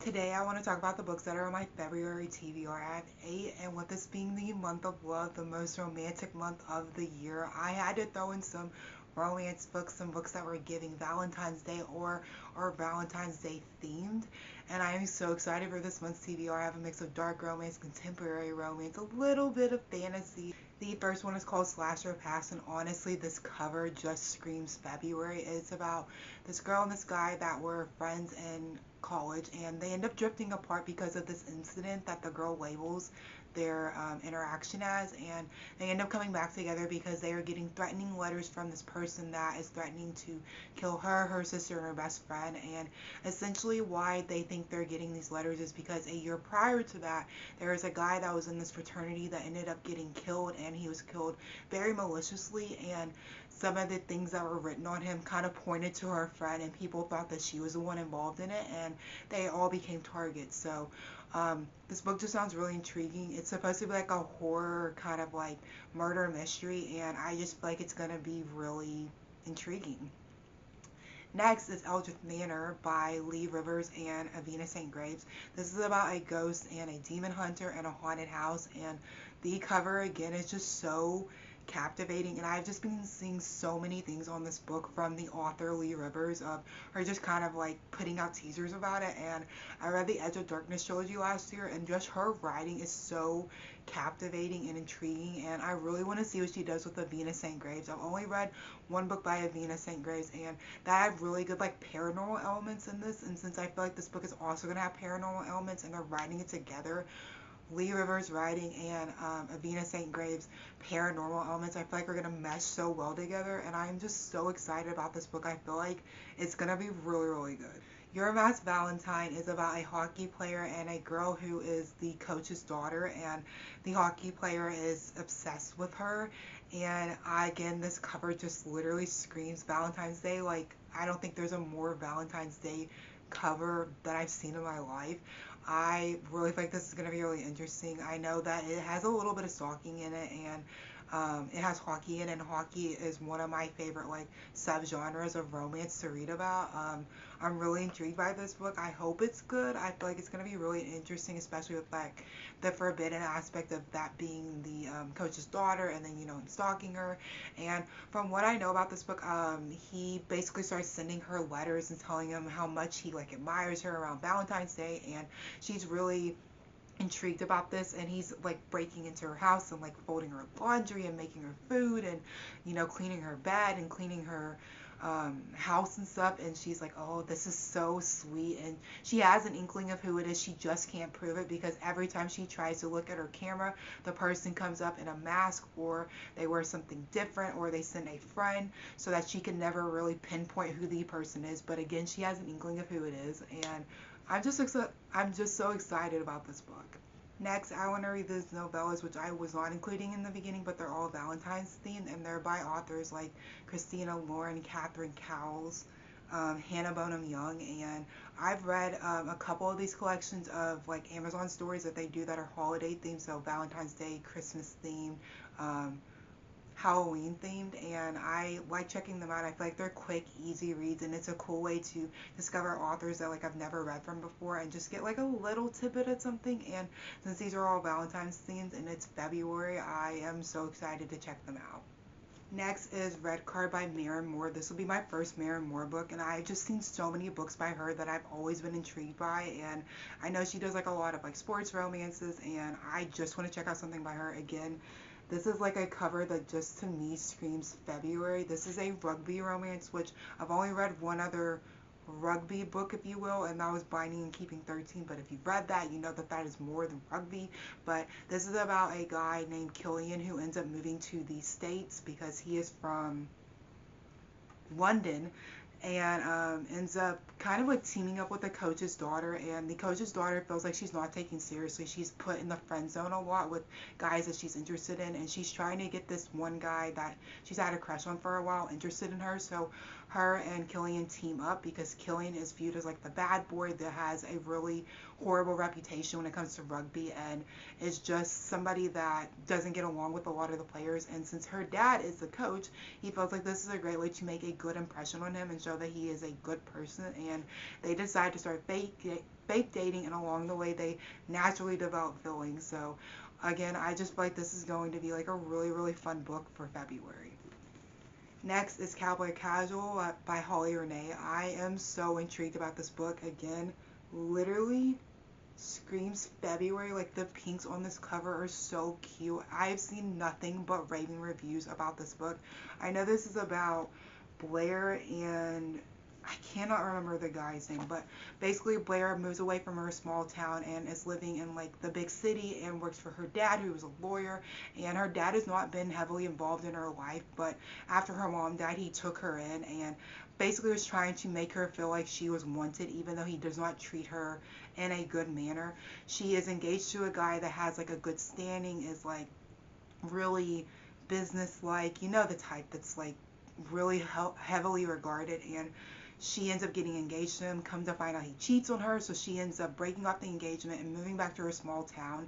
Today I want to talk about the books that are on my February TBR at 8, and with this being the month of love, the most romantic month of the year, I had to throw in some romance books, some books that were giving Valentine's Day or are Valentine's Day themed. And I am so excited for this month's TBR. I have a mix of dark romance, contemporary romance, a little bit of fantasy. The first one is called Slasher Pass, and honestly, this cover just screams February. It's about this girl and this guy that were friends in college, and they end up drifting apart because of this incident that the girl labels their interaction as, and they end up coming back together because they are getting threatening letters from this person that is threatening to kill her, her sister, and her best friend. And essentially why they think they're getting these letters is because a year prior to that, there was a guy that was in this fraternity that ended up getting killed, and he was killed very maliciously, and some of the things that were written on him kind of pointed to her friend, and people thought that she was the one involved in it, and they all became targets. So this book just sounds really intriguing. It's supposed to be like a horror kind of like murder mystery, and I just feel like it's going to be really intriguing. Next is Eldritch Manor by Lee Rivers and Avina St. Graves. This is about a ghost and a demon hunter in a haunted house, and the cover again is just so captivating, and I've just been seeing so many things on this book from the author Lee Rivers of her just kind of like putting out teasers about it. And I read the Edge of Darkness trilogy last year, and just her writing is so captivating and intriguing, and I really want to see what she does with Avina St. Graves. I've only read one book by Avina St. Graves, and that had really good like paranormal elements in this, and since I feel like this book is also going to have paranormal elements and they're writing it together, Lee Rivers writing and Avina St. Graves paranormal elements, I feel like are going to mesh so well together, and I'm just so excited about this book. I feel like it's going to be really, really good. Your Mass Valentine is about a hockey player and a girl who is the coach's daughter, and the hockey player is obsessed with her. And again, this cover just literally screams Valentine's Day. Like, I don't think there's a more Valentine's Day cover that I've seen in my life. I really think this is going to be really interesting. I know that it has a little bit of stalking in it, and it has hockey in it, and hockey is one of my favorite like subgenres of romance to read about. I'm really intrigued by this book. I hope it's good. I feel like it's going to be really interesting, especially with like the forbidden aspect of that being the coach's daughter, and then stalking her. And from what I know about this book, he basically starts sending her letters and telling him how much he like admires her around Valentine's Day, and she's really intrigued about this, and he's like breaking into her house and like folding her laundry and making her food, and cleaning her bed and cleaning her house and stuff, and she's like, oh, this is so sweet, and she has an inkling of who it is. She just can't prove it because every time she tries to look at her camera, the person comes up in a mask, or they wear something different, or they send a friend, so that she can never really pinpoint who the person is. But again, she has an inkling of who it is, and I'm just so excited about this book. Next, I want to read these novellas, which I was not including in the beginning, but they're all Valentine's themed, and they're by authors like Christina Lauren, Catherine Cowles, Hannah Bonham Young, and I've read a couple of these collections of like Amazon stories that they do that are holiday themed, so Valentine's Day, Christmas themed, Halloween themed, and I like checking them out. I feel like they're quick, easy reads, and it's a cool way to discover authors that like I've never read from before and just get like a little tidbit of something. And since these are all Valentine's themed and it's February, I am so excited to check them out. Next is Red Card by Maren Moore. This will be my first Maren Moore book, and I've just seen so many books by her that I've always been intrigued by, and I know she does like a lot of like sports romances, and I just want to check out something by her. Again, this is like a cover that just to me screams February. This is a rugby romance, which I've only read one other rugby book, if you will, and that was Binding and Keeping 13. But if you've read that, you know that that is more than rugby. But this is about a guy named Killian who ends up moving to the States because he is from London, and ends up kind of like teaming up with the coach's daughter, and the coach's daughter feels like she's not taken seriously. She's put in the friend zone a lot with guys that she's interested in, and she's trying to get this one guy that she's had a crush on for a while interested in her. So her and Killian team up, because Killian is viewed as like the bad boy that has a really horrible reputation when it comes to rugby, and is just somebody that doesn't get along with a lot of the players. And since her dad is the coach, he feels like this is a great way to make a good impression on him and show that he is a good person. And they decide to start fake dating, and along the way they naturally develop feelings. So again, I just feel like this is going to be like a really fun book for February. Next is Cowboy Casual by Holly Renee. I am so intrigued about this book. Again, literally screams February. Like, the pinks on this cover are so cute. I've seen nothing but raving reviews about this book. I know this is about Blair and I cannot remember the guy's name, but basically Blair moves away from her small town and is living in like the big city and works for her dad, who was a lawyer. And her dad has not been heavily involved in her life, but after her mom died, he took her in and basically was trying to make her feel like she was wanted, even though he does not treat her in a good manner. She is engaged to a guy that has like a good standing, is like really business-like, you know, the type that's like really heavily regarded. And she ends up getting engaged to him. Come to find out, he cheats on her, so she ends up breaking off the engagement and moving back to her small town,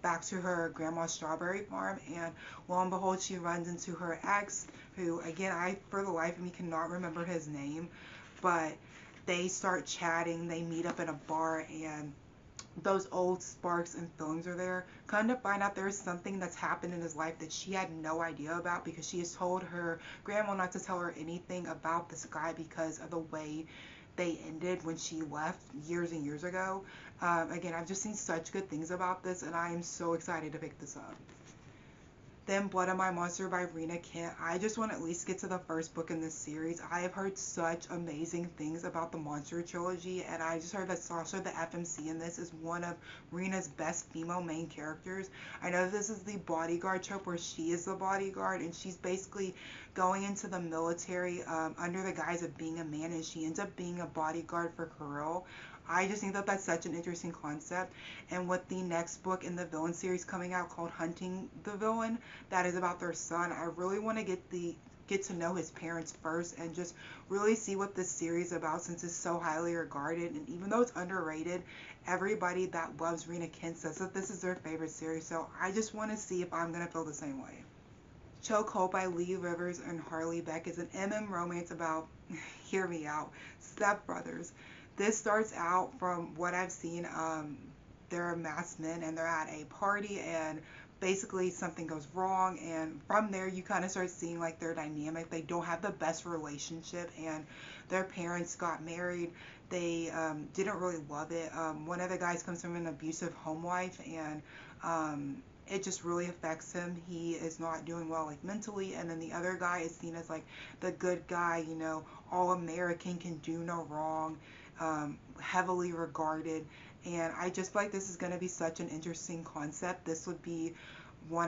back to her grandma's strawberry farm. And lo and behold, she runs into her ex, who again, I for the life of me cannot remember his name, but they start chatting. They meet up in a bar, and those old sparks and feelings are there. Come to find out there's something that's happened in his life that she had no idea about, because she has told her grandma not to tell her anything about this guy because of the way they ended when she left years and years ago. Again, I've just seen such good things about this, and I am so excited to pick this up. Then Blood of My Monster by Rena Kent. I just want to at least get to the first book in this series. I have heard such amazing things about the Monster trilogy, and I just heard that Sasha, the FMC in this, is one of Rena's best female main characters. I know this is the bodyguard trope where she is the bodyguard, and she's basically going into the military under the guise of being a man, and she ends up being a bodyguard for Kirill. I just think that that's such an interesting concept. And with the next book in the villain series coming out called Hunting the Villain, that is about their son, I really want to get to know his parents first and just really see what this series is about, since it's so highly regarded. And even though it's underrated, everybody that loves Rena Kent says that this is their favorite series. So I just want to see if I'm going to feel the same way. Chokehold by Lee Rivers and Harley Beck is an romance about, hear me out, stepbrothers. This starts out, from what I've seen, they're masked men and they're at a party, and basically something goes wrong, and from there you kind of start seeing like their dynamic. They don't have the best relationship, and their parents got married. They didn't really love it. One of the guys comes from an abusive home life, and it just really affects him. He is not doing well like mentally, and then the other guy is seen as like the good guy, you know, all American, can do no wrong, heavily regarded. And I just feel like this is going to be such an interesting concept. This would be will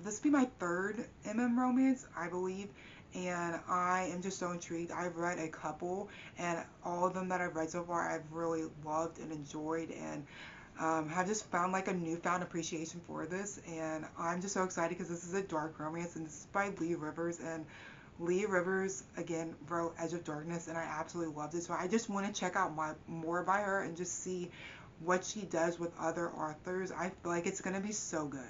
this be my third romance, I believe, and I am just so intrigued. I've read a couple, and all of them that I've read so far I've really loved and enjoyed, and have just found like a newfound appreciation for this. And I'm just so excited because this is a dark romance, and this is by Lee Rivers. And Lee Rivers, again, wrote Edge of Darkness, and I absolutely loved it. So I just want to check out more by her and just see what she does with other authors. I feel like it's going to be so good.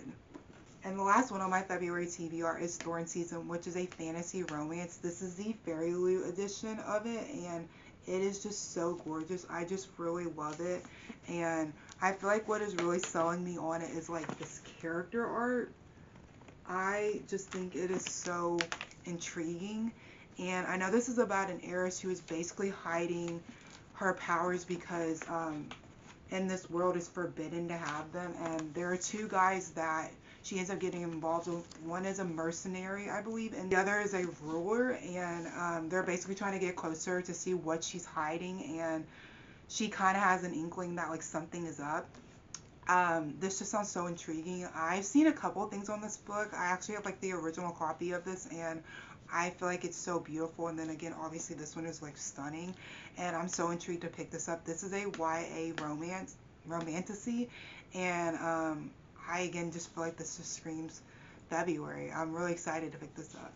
And the last one on my February TBR is Thorn Season, which is a fantasy romance. This is the Fairy Loot edition of it, and it is just so gorgeous. I just really love it. And I feel like what is really selling me on it is like this character art. I just think it is so intriguing. And I know this is about an heiress who is basically hiding her powers because in this world it's forbidden to have them. And there are two guys that she ends up getting involved with. One is a mercenary, I believe, and the other is a ruler. And they're basically trying to get closer to see what she's hiding. And she kind of has an inkling that like something is up. This just sounds so intriguing. I've seen a couple of things on this book. I actually have like the original copy of this, and I feel like it's so beautiful. And then again, obviously this one is like stunning, and I'm so intrigued to pick this up. This is a YA romantasy, and I again just feel like this just screams February. I'm really excited to pick this up.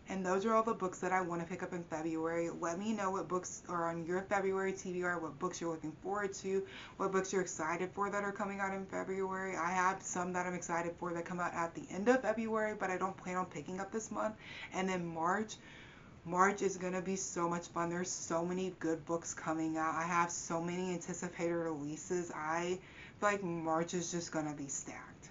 And those are all the books that I want to pick up in February. Let me know what books are on your February TBR, what books you're looking forward to, what books you're excited for that are coming out in February. I have some that I'm excited for that come out at the end of February, but I don't plan on picking up this month. And then March is going to be so much fun. There's so many good books coming out. I have so many anticipated releases. I feel like March is just going to be stacked.